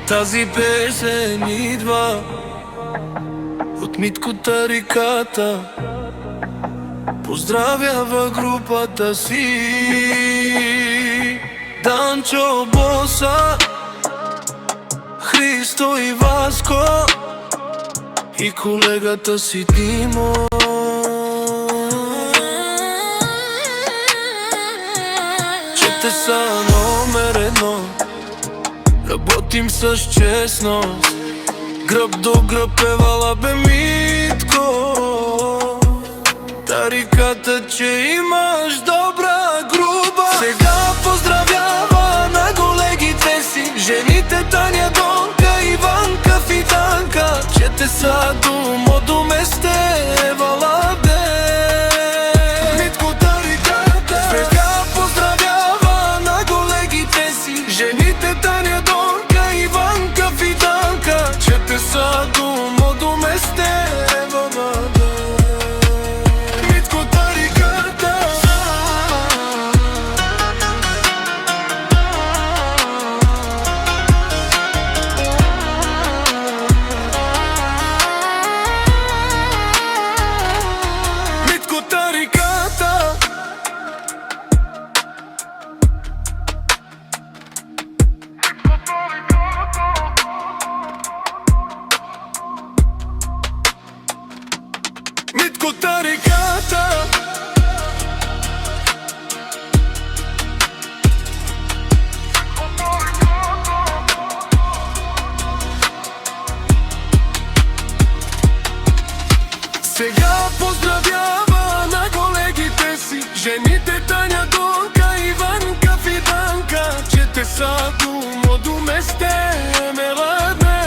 Тази песен идва от Митко Тариката. Поздравява групата си Данчо, Боса, Христо и Васко и колегата си Димо. Че те са номер едно, работим с честност, гръб до гръб певала бе Митко. Тариката, че имаш добра груба. Сега поздравява на колегите си, жените Таня, Донка, Иванка, Фиданка, че те са думо до местевала бе Митко Тариката. Сега поздравява на колегите си, жените Таня, Донка, Иванка, Фиданка, че те са думо до местевала бе Митко Тариката. Митко Тариката. Митко Тариката. Сега поздравява на колегите си, жените Таня, Донка, Иванка, Фиданка, че те са думо до местевала бе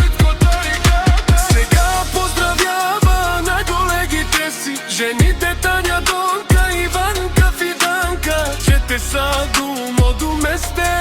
Митко Тариката. Сега поздравява на колегите си, жените Таня, Донка, Иванка, Фиданка, че те са думо до местевала